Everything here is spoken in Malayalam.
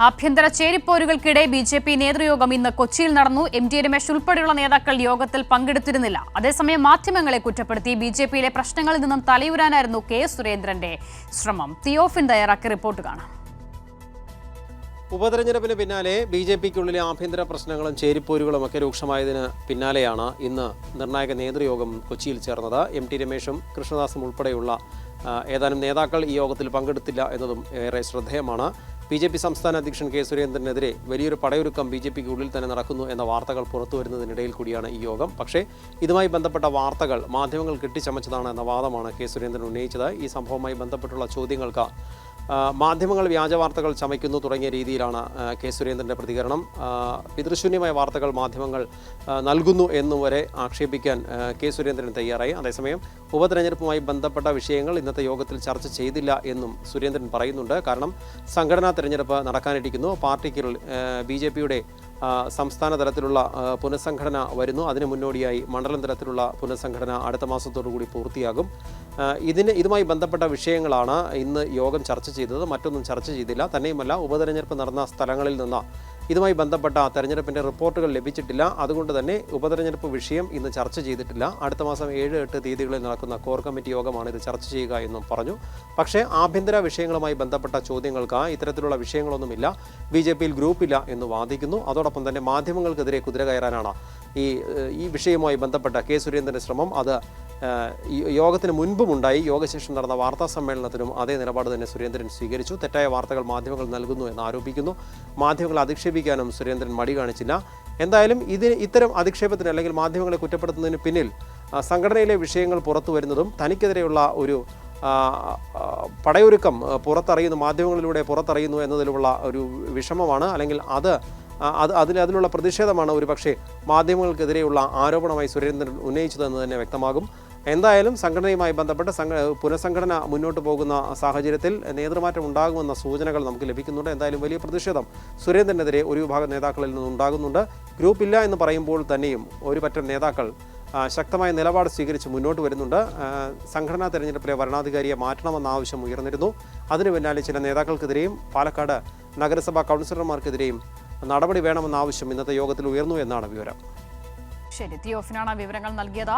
ആഭ്യന്തര ചേരിപ്പോരുകൾക്കിടെ ബി.ജെ.പി നേതൃയോഗം ഇന്ന് കൊച്ചിയിൽ നടന്നു. എം.ടി. രമേശ് ഉൾപ്പെടെയുള്ള നേതാക്കൾ യോഗത്തിൽ പങ്കെടുത്തിരുന്നില്ല. അതേസമയം മാധ്യമങ്ങളെ കുറ്റപ്പെടുത്തി ബി.ജെ.പിയിലെ പ്രശ്നങ്ങളിൽ നിന്നും തലയൂരാനായിരുന്നു കെ സുരേന്ദ്രന്റെ ശ്രമം. തിയോഫിൻ തയ്യാറാക്കിയ റിപ്പോർട്ട് കാണാം. ഉപതെരഞ്ഞെടുപ്പിന് പിന്നാലെ ബി.ജെ.പിക്കുള്ളിലെ ആഭ്യന്തര പ്രശ്നങ്ങളും ചേരിപ്പോരുകളും ഒക്കെ രൂക്ഷമായതിന് പിന്നാലെയാണ് ഇന്ന് നിർണായക നേതൃയോഗം കൊച്ചിയിൽ ചേർന്നത്. എം.ടി. രമേശും കൃഷ്ണദാസും ഉൾപ്പെടെയുള്ള ഏതാനും നേതാക്കൾ ഈ യോഗത്തിൽ പങ്കെടുത്തില്ല എന്നതും ഏറെ ശ്രദ്ധേയമാണ്. ബി.ജെ.പി സംസ്ഥാന അധ്യക്ഷൻ കെ സുരേന്ദ്രനെതിരെ വലിയൊരു പടയൊരുക്കം ബി.ജെ.പിക്ക് ഉള്ളിൽ തന്നെ നടക്കുന്നു എന്ന വാർത്തകൾ പുറത്തു വരുന്നതിനിടയിൽ കൂടിയാണ് ഈ യോഗം. പക്ഷേ ഇതുമായി ബന്ധപ്പെട്ട വാർത്തകൾ മാധ്യമങ്ങൾ കെട്ടിച്ചമച്ചതാണ് എന്ന വാദമാണ് കെ സുരേന്ദ്രൻ ഉന്നയിച്ചത്. ഈ സംഭവവുമായി ബന്ധപ്പെട്ടുള്ള ചോദ്യങ്ങൾക്ക് മാധ്യമങ്ങൾ വ്യാജ വാർത്തകൾ ചമയ്ക്കുന്നു തുടങ്ങിയ രീതിയിലാണ് കെ സുരേന്ദ്രൻ്റെ പ്രതികരണം. പിതൃശൂന്യമായ വാർത്തകൾ മാധ്യമങ്ങൾ നൽകുന്നു എന്നും വരെ ആക്ഷേപിക്കാൻ കെ സുരേന്ദ്രൻ തയ്യാറായി. അതേസമയം ഉപതെരഞ്ഞെടുപ്പുമായി ബന്ധപ്പെട്ട വിഷയങ്ങൾ ഇന്നത്തെ യോഗത്തിൽ ചർച്ച ചെയ്തില്ല എന്നും സുരേന്ദ്രൻ പറയുന്നുണ്ട്. കാരണം സംഘടനാ തെരഞ്ഞെടുപ്പ് നടക്കാനിരിക്കുന്നു. പാർട്ടിക്ക് ബി.ജെ.പിയുടെ സംസ്ഥാന തലത്തിലുള്ള പുനഃസംഘടന വരുന്നു. അതിന് മുന്നോടിയായി മണ്ഡലം തലത്തിലുള്ള പുനഃസംഘടന അടുത്ത മാസത്തോടുകൂടി പൂർത്തിയാകും. ഇതുമായി ബന്ധപ്പെട്ട വിഷയങ്ങളാണ് ഇന്ന് യോഗം ചർച്ച ചെയ്തത്. മറ്റൊന്നും ചർച്ച ചെയ്തില്ല. തന്നെയുമല്ല, ഉപതെരഞ്ഞെടുപ്പ് നടന്ന സ്ഥലങ്ങളിൽ നിന്ന് ഇതുമായി ബന്ധപ്പെട്ട തെരഞ്ഞെടുപ്പിൻ്റെ റിപ്പോർട്ടുകൾ ലഭിച്ചിട്ടില്ല. അതുകൊണ്ട് തന്നെ ഉപതെരഞ്ഞെടുപ്പ് വിഷയം ഇന്ന് ചർച്ച ചെയ്തിട്ടില്ല. അടുത്ത മാസം 7-8 തീയതികളിൽ നടക്കുന്ന കോർ കമ്മിറ്റി യോഗമാണ് ഇത് ചർച്ച ചെയ്യുക എന്നും പറഞ്ഞു. പക്ഷേ ആഭ്യന്തര വിഷയങ്ങളുമായി ബന്ധപ്പെട്ട ചോദ്യങ്ങൾക്ക് ഇത്തരത്തിലുള്ള വിഷയങ്ങളൊന്നുമില്ല, ബി.ജെ.പിയിൽ ഗ്രൂപ്പില്ല എന്ന് വാദിക്കുന്നു. അതോടൊപ്പം തന്നെ മാധ്യമങ്ങൾക്കെതിരെ കുതിര കയറാനാണ് ഈ വിഷയവുമായി ബന്ധപ്പെട്ട കെ സുരേന്ദ്രൻ്റെ ശ്രമം. അത് യോഗത്തിന് മുൻപുമുണ്ടായി. യോഗശേഷം നടന്ന വാർത്താ സമ്മേളനത്തിലും അതേ നിലപാട് തന്നെ സുരേന്ദ്രൻ സ്വീകരിച്ചു. തെറ്റായ വാർത്തകൾ മാധ്യമങ്ങൾ നൽകുന്നു എന്ന് ആരോപിക്കുന്നു. മാധ്യമങ്ങൾ അധിക്ഷേപിക്കാനും സുരേന്ദ്രൻ മടി കാണിച്ചില്ല. എന്തായാലും ഇത്തരം അധിക്ഷേപത്തിന് അല്ലെങ്കിൽ മാധ്യമങ്ങളെ കുറ്റപ്പെടുത്തുന്നതിന് പിന്നിൽ സംഘടനയിലെ വിഷയങ്ങൾ പുറത്തു വരുന്നതും തനിക്കെതിരെയുള്ള ഒരു പടയൊരുക്കം മാധ്യമങ്ങളിലൂടെ പുറത്തറിയുന്നു എന്നതിലുള്ള ഒരു വിഷമമാണ്. അല്ലെങ്കിൽ അതിലുള്ള പ്രതിഷേധമാണ് ഒരുപക്ഷെ മാധ്യമങ്ങൾക്കെതിരെയുള്ള ആരോപണമായി സുരേന്ദ്രൻ ഉന്നയിച്ചതെന്ന് തന്നെ വ്യക്തമാകും. എന്തായാലും സംഘടനയുമായി ബന്ധപ്പെട്ട് പുനഃസംഘടന മുന്നോട്ട് പോകുന്ന സാഹചര്യത്തിൽ നേതൃമാറ്റം ഉണ്ടാകുമെന്ന സൂചനകൾ നമുക്ക് ലഭിക്കുന്നുണ്ട്. എന്തായാലും വലിയ പ്രതിഷേധം സുരേന്ദ്രനെതിരെ ഒരു വിഭാഗം നേതാക്കളിൽ നിന്നുണ്ടാകുന്നുണ്ട്. ഗ്രൂപ്പില്ല എന്ന് പറയുമ്പോൾ തന്നെയും ഒരു പറ്റം നേതാക്കൾ ശക്തമായ നിലപാട് സ്വീകരിച്ച് മുന്നോട്ട് വരുന്നുണ്ട്. സംഘടനാ തെരഞ്ഞെടുപ്പിലെ വരണാധികാരിയെ മാറ്റണമെന്ന ആവശ്യം ഉയർന്നിരുന്നു. അതിനു പിന്നാലെ ചില നേതാക്കൾക്കെതിരെയും പാലക്കാട് നഗരസഭാ കൗൺസിലർമാർക്കെതിരെയും നടപടി വേണമെന്ന ആവശ്യം ഇന്നത്തെ യോഗത്തിൽ ഉയർന്നു എന്നാണ് വിവരം. ശരി, തിയോഫിനാണ് വിവരങ്ങൾ നൽകിയത്.